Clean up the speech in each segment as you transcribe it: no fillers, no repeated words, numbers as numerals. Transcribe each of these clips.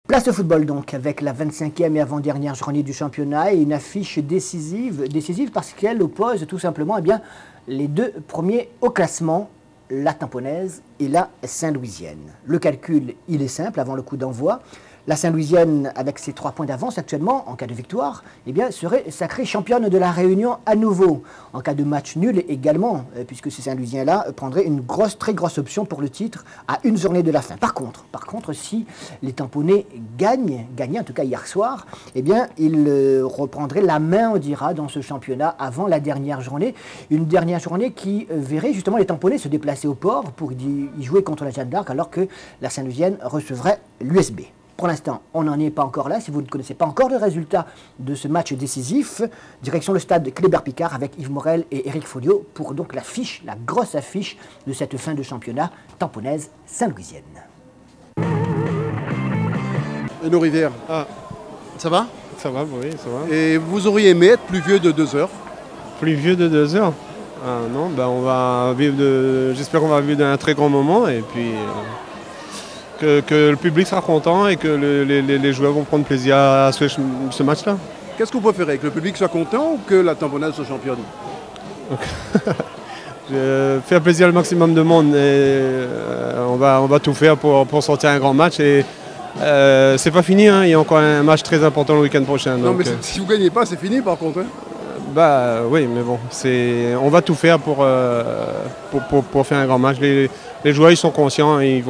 Place au football donc, avec la 25e et avant-dernière journée du championnat et une affiche décisive parce qu'elle oppose tout simplement les deux premiers au classement, la Tamponnaise et la Saint-Louisienne. Le calcul, il est simple avant le coup d'envoi. La Saint-Louisienne, avec ses 3 points d'avance actuellement, en cas de victoire, serait sacrée championne de la Réunion à nouveau. En cas de match nul également, puisque ces Saint-Louisiens-là prendraient une très grosse option pour le titre à une journée de la fin. Par contre, si les Tamponnais gagnaient en tout cas hier soir, ils reprendraient la main, on dira, dans ce championnat avant la dernière journée. Une dernière journée qui verrait justement les Tamponnais se déplacer au port pour y jouer contre la Jeanne d'Arc, alors que la Saint-Louisienne recevrait l'USB. Pour l'instant, on n'en est pas encore là. Si vous ne connaissez pas encore le résultat de ce match décisif, direction le stade Kléber-Picard avec Yves Morel et Éric Folliot pour donc la grosse affiche de cette fin de championnat tamponnaise Saint-Louisienne. Nos Rivières, ça va? Ça va, oui, ça va. Et vous auriez aimé être plus vieux de 2 heures? Plus vieux de 2 heures? Non, on va vivre j'espère qu'on va vivre d'un très grand moment et puis que le public sera content et que les joueurs vont prendre plaisir à ce match-là. Qu'est-ce que vous préférez, que le public soit content ou que la Tamponnaise soit championne? Faire plaisir au maximum de monde et on va tout faire pour sortir un grand match. Et c'est pas fini, hein. Il y a encore un match très important le week-end prochain. Non, mais si vous ne gagnez pas, c'est fini par contre. Oui, mais bon, on va tout faire pour faire un grand match. Les joueurs ils sont conscients et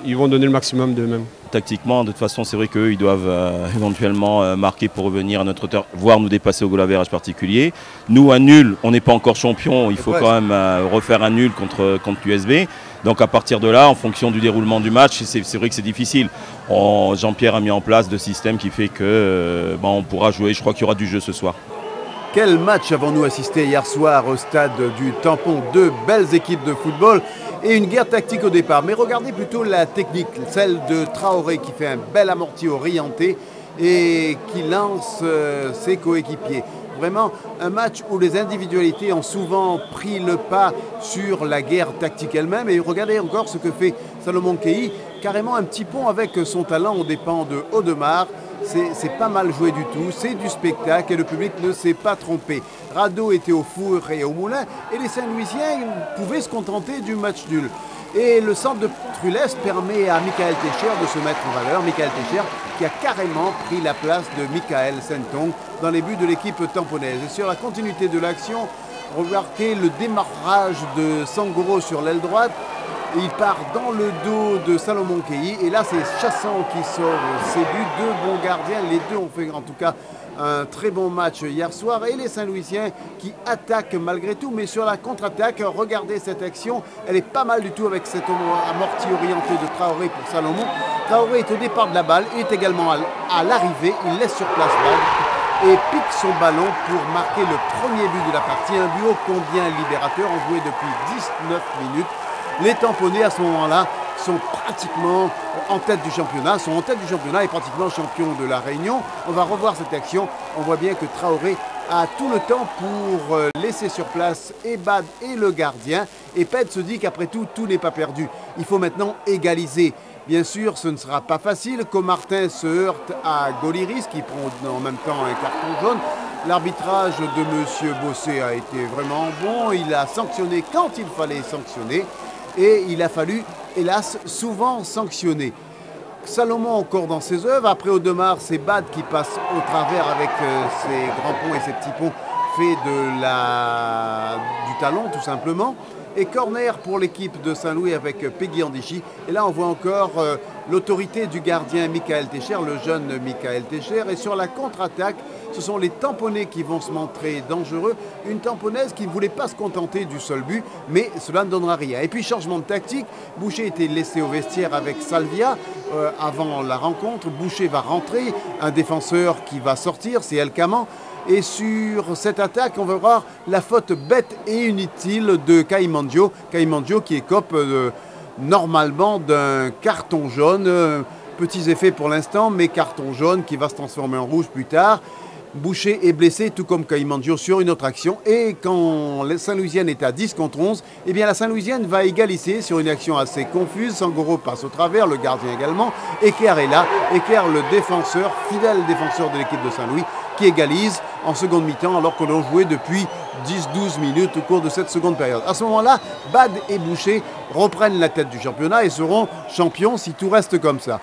ils vont donner le maximum d'eux-mêmes. Tactiquement, de toute façon, c'est vrai qu'eux, ils doivent éventuellement marquer pour revenir à notre hauteur, voire nous dépasser au goal average particulier. Nous, à nul, on n'est pas encore champion, il faut quand même refaire un nul contre l'USB. Donc à partir de là, en fonction du déroulement du match, c'est vrai que c'est difficile. Jean-Pierre a mis en place 2 systèmes qui fait que on pourra jouer, je crois qu'il y aura du jeu ce soir. Quel match avons-nous assisté hier soir au stade du Tampon? 2 belles équipes de football et une guerre tactique au départ. Mais regardez plutôt la technique, celle de Traoré qui fait un bel amorti orienté et qui lance ses coéquipiers. Vraiment un match où les individualités ont souvent pris le pas sur la guerre tactique elle-même. Et regardez encore ce que fait Salomon Kehi, carrément un petit pont avec son talent aux dépens de Audemars. C'est pas mal joué du tout, c'est du spectacle et le public ne s'est pas trompé. Radeau était au four et au moulin et les Saint-Louisiens pouvaient se contenter du match nul. Et le centre de Trulès permet à Michael Técher de se mettre en valeur. Michael Técher qui a carrément pris la place de Michael Sentong dans les buts de l'équipe tamponnaise. Et sur la continuité de l'action, remarquez le démarrage de Sangoro sur l'aile droite. Il part dans le dos de Salomon Kehi et là c'est Chassan qui sort ses buts. 2 bons gardiens, les 2 ont fait en tout cas un très bon match hier soir et les Saint-Louisiens qui attaquent malgré tout, mais sur la contre-attaque, regardez cette action, elle est pas mal du tout avec cet amorti orienté de Traoré pour Salomon. Traoré est au départ de la balle, il est également à l'arrivée, il laisse sur place balle et pique son ballon pour marquer le premier but de la partie, un but ô combien libérateur, on jouait depuis 19 minutes. Les Tamponnais à ce moment-là sont pratiquement en tête du championnat, et pratiquement champions de la Réunion. On va revoir cette action, on voit bien que Traoré a tout le temps pour laisser sur place Ebad et le gardien. Et Ped se dit qu'après tout, tout n'est pas perdu. Il faut maintenant égaliser. Bien sûr, ce ne sera pas facile. Comartin se heurte à Goliris qui prend en même temps un carton jaune. L'arbitrage de M. Bossé a été vraiment bon. Il a sanctionné quand il fallait sanctionner. Et il a fallu, hélas, souvent sanctionner. Salomon encore dans ses œuvres. Après Audemars, c'est Bad qui passe au travers avec ses grands ponts et ses petits ponts fait du talon tout simplement. Et corner pour l'équipe de Saint-Louis avec Peggy Andichy. Et là on voit encore l'autorité du gardien Michael Técher, le jeune Michael Técher. Et sur la contre-attaque, ce sont les Tamponnais qui vont se montrer dangereux. Une Tamponnaise qui ne voulait pas se contenter du seul but, mais cela ne donnera rien. Et puis changement de tactique, Boucher était laissé au vestiaire avec Salvia avant la rencontre. Boucher va rentrer, un défenseur qui va sortir, c'est El Kaman. Et sur cette attaque, on va voir la faute bête et inutile de Kaimandio. Kaimandio qui écope normalement d'un carton jaune. Petits effets pour l'instant, mais carton jaune qui va se transformer en rouge plus tard. Boucher est blessé, tout comme Kaimandio sur une autre action. Et quand la Saint-Louisienne est à 10 contre 11, eh bien la Saint-Louisienne va égaliser sur une action assez confuse. Sangoro passe au travers, le gardien également. Eker est là. Eker, le défenseur, fidèle défenseur de l'équipe de Saint-Louis, qui égalise en seconde mi-temps alors qu'on a joué depuis 10-12 minutes au cours de cette seconde période. À ce moment-là, Bad et Boucher reprennent la tête du championnat et seront champions si tout reste comme ça.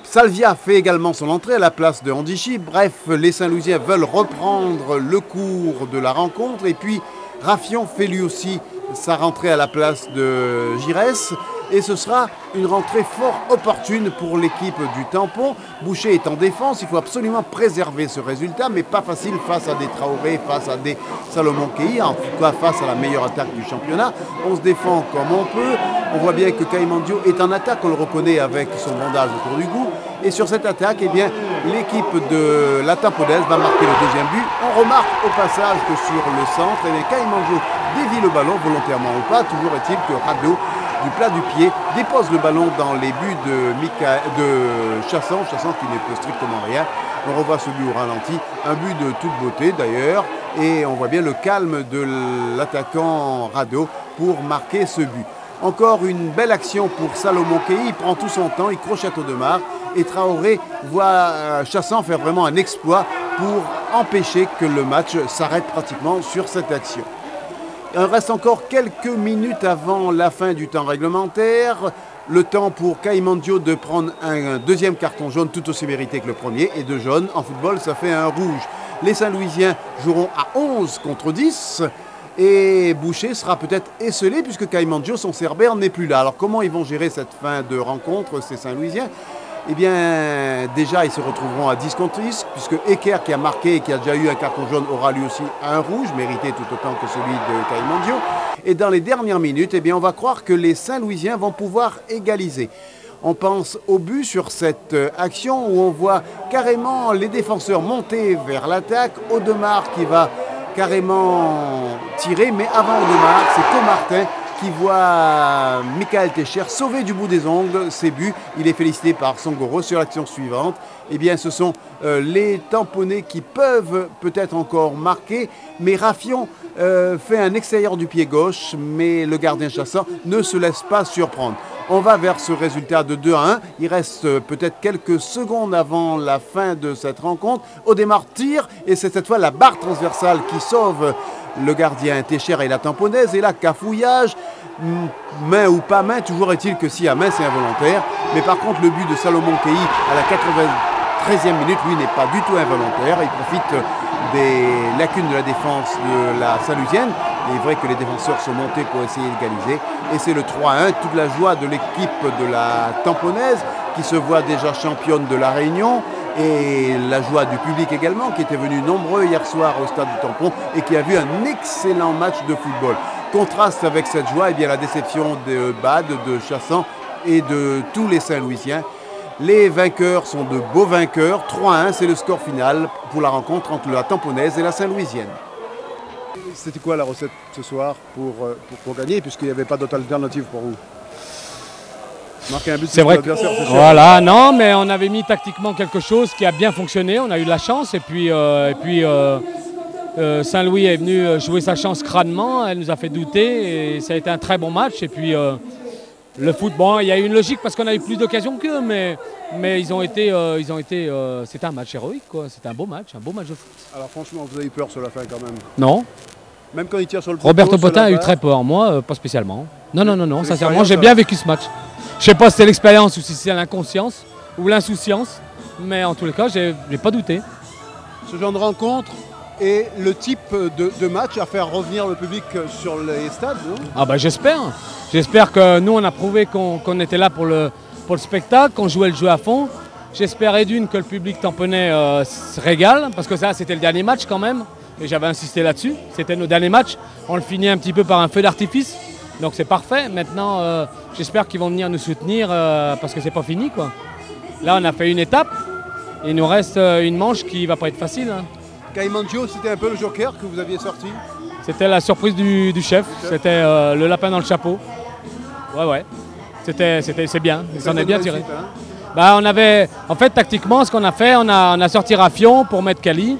Salvia fait également son entrée à la place de Handichi. Bref, les Saint-Louisiens veulent reprendre le cours de la rencontre. Et puis, Raffion fait lui aussi sa rentrée à la place de Giresse. Et ce sera une rentrée fort opportune pour l'équipe du Tampon. Boucher est en défense, il faut absolument préserver ce résultat, mais pas facile face à des Traoré, face à des Salomon Kei, en tout cas face à la meilleure attaque du championnat. On se défend comme on peut. On voit bien que Kaimandio est en attaque, on le reconnaît avec son bandage autour du cou. Et sur cette attaque, eh bien, l'équipe de la Tamponaise va marquer le deuxième but. On remarque au passage que sur le centre, eh bien, Kaimandio dévie le ballon volontairement ou pas. Toujours est-il que Radeau, du plat du pied, dépose le ballon dans les buts de Chassan qui ne peut strictement rien. On revoit ce but au ralenti, un but de toute beauté d'ailleurs, et on voit bien le calme de l'attaquant Radeau pour marquer ce but. Encore une belle action pour Salomon Kei, il prend tout son temps, il crochette au Demar, et Traoré voit Chassan faire vraiment un exploit pour empêcher que le match s'arrête pratiquement sur cette action. Il reste encore quelques minutes avant la fin du temps réglementaire. Le temps pour Kaimandio de prendre un deuxième carton jaune tout aussi mérité que le premier. Et 2 jaunes, en football, ça fait un rouge. Les Saint-Louisiens joueront à 11 contre 10. Et Boucher sera peut-être esselé puisque Kaimandio, son cerbère, n'est plus là. Alors comment ils vont gérer cette fin de rencontre, ces Saint-Louisiens ? Eh bien, déjà, ils se retrouveront à 10 contre 10, puisque Eker, qui a marqué et qui a déjà eu un carton jaune, aura lui aussi un rouge, mérité tout autant que celui de Kaimandio. Et dans les dernières minutes, eh bien, on va croire que les Saint-Louisiens vont pouvoir égaliser. On pense au but sur cette action où on voit carrément les défenseurs monter vers l'attaque. Audemars qui va carrément tirer, mais avant Audemars, c'est Comartin qui voit Michael Techer sauver du bout des ongles ses buts. Il est félicité par Sangoro sur l'action suivante. Eh bien, ce sont les tamponnés qui peuvent peut-être encore marquer, mais Raffion fait un extérieur du pied gauche, mais le gardien Chassan ne se laisse pas surprendre. On va vers ce résultat de 2-1. Il reste peut-être quelques secondes avant la fin de cette rencontre. Audemars tire, et c'est cette fois la barre transversale qui sauve le gardien Techer et la tamponnaise. Et là, cafouillage, main ou pas main, toujours est-il que si à main, c'est involontaire. Mais par contre, le but de Salomon Kei à la 93e minute, lui, n'est pas du tout involontaire. Il profite des lacunes de la défense de la Saint-Louisienne. Il est vrai que les défenseurs sont montés pour essayer d'égaliser. Et c'est le 3-1, toute la joie de l'équipe de la tamponnaise qui se voit déjà championne de la Réunion. Et la joie du public également, qui était venu nombreux hier soir au stade du Tampon et qui a vu un excellent match de football. Contraste avec cette joie, eh bien, la déception de Bad, de Chassan et de tous les Saint-Louisiens. Les vainqueurs sont de beaux vainqueurs. 3-1, c'est le score final pour la rencontre entre la Tamponnaise et la Saint-Louisienne. C'était quoi la recette ce soir pour gagner, puisqu'il n'y avait pas d'autre alternative pour vous? Marquer un but, c'est vrai que, voilà, non, mais on avait mis tactiquement quelque chose qui a bien fonctionné, on a eu de la chance, et puis Saint-Louis est venu jouer sa chance crânement, elle nous a fait douter, et ça a été un très bon match, et puis le foot, bon, il y a eu une logique parce qu'on a eu plus d'occasions qu'eux, mais c'était un match héroïque, quoi, c'était un beau match de foot. Alors franchement, vous avez eu peur sur la fin quand même? Non. Même quand il tire sur le Roberto Potin a eu très peur, moi, pas spécialement. Non, sincèrement, j'ai bien vécu ce match. Je ne sais pas si c'est l'expérience ou si c'est l'inconscience ou l'insouciance, mais en tous les cas, j'ai pas douté. Ce genre de rencontre est le type de match à faire revenir le public sur les stades, non? Ah bah j'espère. J'espère que nous, on a prouvé qu'on était là pour le spectacle, qu'on jouait le jeu à fond. J'espère, que le public tamponnais se régale, parce que ça, c'était le dernier match quand même, et j'avais insisté là-dessus. C'était nos derniers matchs. On le finit un petit peu par un feu d'artifice. Donc c'est parfait. Maintenant, j'espère qu'ils vont venir nous soutenir parce que c'est pas fini, quoi. Là, on a fait une étape. Il nous reste une manche qui va pas être facile. Hein. Kaimandio, c'était un peu le joker que vous aviez sorti? C'était la surprise du chef. C'était le lapin dans le chapeau. Ouais. C'est bien. Il s'en est bien tiré. En fait, tactiquement, ce qu'on a fait, on a sorti Rafion pour mettre Kali.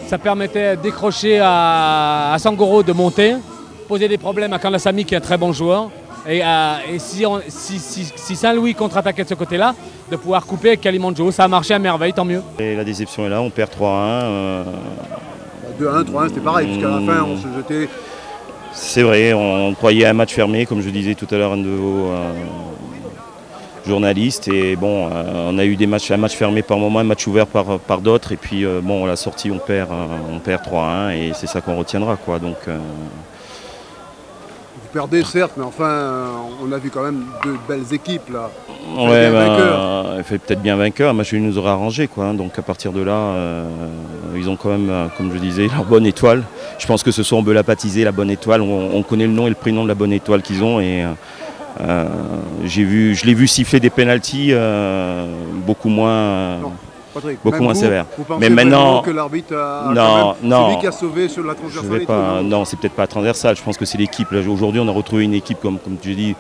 Ça permettait de décrocher à Sangoro de monter, poser des problèmes à Kandasamy qui est un très bon joueur. Et si Saint-Louis contre-attaquait de ce côté-là, de pouvoir couper avec Kalimanjaro, ça a marché à merveille, tant mieux. Et la déception est là, on perd 3-1. 2-1, 3-1, c'était pareil, puisqu'à la fin, on se jetait. C'est vrai, on croyait à un match fermé, comme je disais tout à l'heure, un de vos journalistes. Et bon, on a eu un match fermé par moment, un match ouvert par d'autres. Et puis, bon, à la sortie, on perd 3-1 et c'est ça qu'on retiendra, quoi. Donc, vous perdez, certes, mais enfin, on a vu quand même deux belles équipes, là. Ouais, il fait peut-être bien vainqueur. Un match nous aura arrangé, quoi. Hein. Donc, à partir de là, ils ont quand même, comme je disais, leur bonne étoile. Je pense que ce soir, on peut la baptiser, la bonne étoile. On connaît le nom et le prénom de la bonne étoile qu'ils ont. Et je l'ai vu siffler des pénaltys beaucoup moins, Patrick, beaucoup moins sévères. Mais maintenant que l'arbitre c'est lui qui a sauvé sur la transversalité. Non, c'est peut-être pas transversal. Je pense que c'est l'équipe. Aujourd'hui, on a retrouvé une équipe comme tu dis,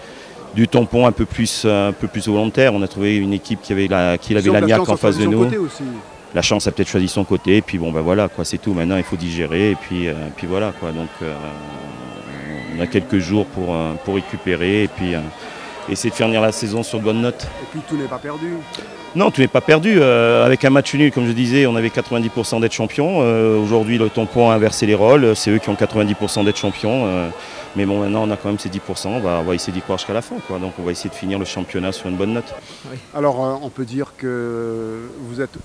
du tampon un peu plus volontaire. On a trouvé une équipe qui avait l'Amiac en face de nous. La chance a peut-être choisi son côté. Et puis bon, ben voilà, quoi, c'est tout. Maintenant, il faut digérer. Et puis voilà, quoi. Donc on a quelques jours pour récupérer et puis essayer de finir la saison sur de bonnes notes. Et puis tout n'est pas perdu. Non, tout n'est pas perdu. Avec un match nul, comme je disais, on avait 90% d'être champion. Aujourd'hui, le tampon a inversé les rôles. C'est eux qui ont 90% d'être champions. Mais bon, maintenant, on a quand même ces 10%. On va essayer d'y croire jusqu'à la fin, quoi. Donc, on va essayer de finir le championnat sur une bonne note. Oui. Alors, on peut dire que vous êtes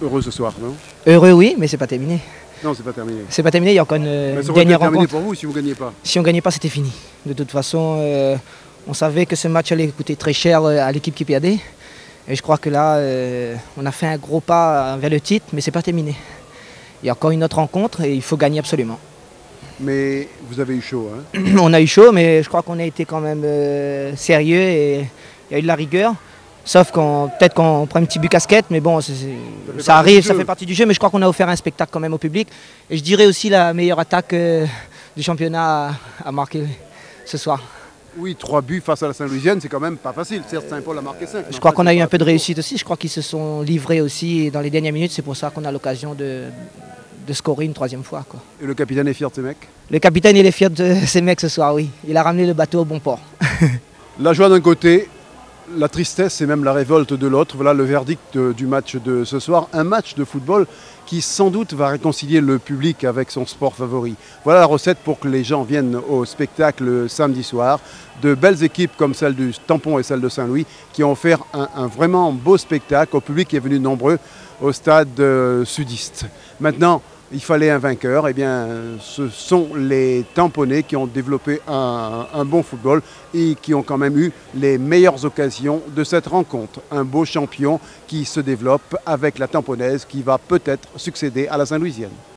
heureux ce soir, non? Heureux, oui, mais c'est pas terminé. Non, c'est pas terminé. C'est pas terminé, il y a encore une dernière rencontre. Terminé pour vous si vous ne gagnez pas. Si on ne gagnait pas, c'était fini. De toute façon, on savait que ce match allait coûter très cher à l'équipe qui perdait. Et je crois que là, on a fait un gros pas vers le titre, mais c'est pas terminé. Il y a encore une autre rencontre et il faut gagner absolument. Mais vous avez eu chaud, hein? On a eu chaud, mais je crois qu'on a été quand même sérieux et il y a eu de la rigueur. Sauf peut-être qu'on prend un petit but casquette, mais bon, ça arrive, ça fait partie du jeu. Mais je crois qu'on a offert un spectacle quand même au public. Et je dirais aussi la meilleure attaque du championnat à marquer ce soir. Oui, 3 buts face à la Saint-Louisienne, c'est quand même pas facile. Certes, Saint-Paul a marqué 5. Je crois qu'on a eu un peu de réussite aussi. Je crois qu'ils se sont livrés aussi dans les dernières minutes. C'est pour ça qu'on a l'occasion de scorer une 3e fois, quoi. Et le capitaine est fier de ces mecs? Le capitaine, il est fier de ces mecs ce soir, oui. Il a ramené le bateau au bon port. La joie d'un côté, la tristesse et même la révolte de l'autre. Voilà le verdict du match de ce soir. Un match de football qui sans doute va réconcilier le public avec son sport favori. Voilà la recette pour que les gens viennent au spectacle samedi soir. De belles équipes comme celle du Tampon et celle de Saint-Louis qui ont offert un vraiment beau spectacle au public qui est venu nombreux au stade sudiste. Maintenant, il fallait un vainqueur. Eh bien, ce sont les Tamponnais qui ont développé un bon football et qui ont quand même eu les meilleures occasions de cette rencontre. Un beau champion qui se développe avec la Tamponnaise qui va peut-être succéder à la Saint-Louisienne.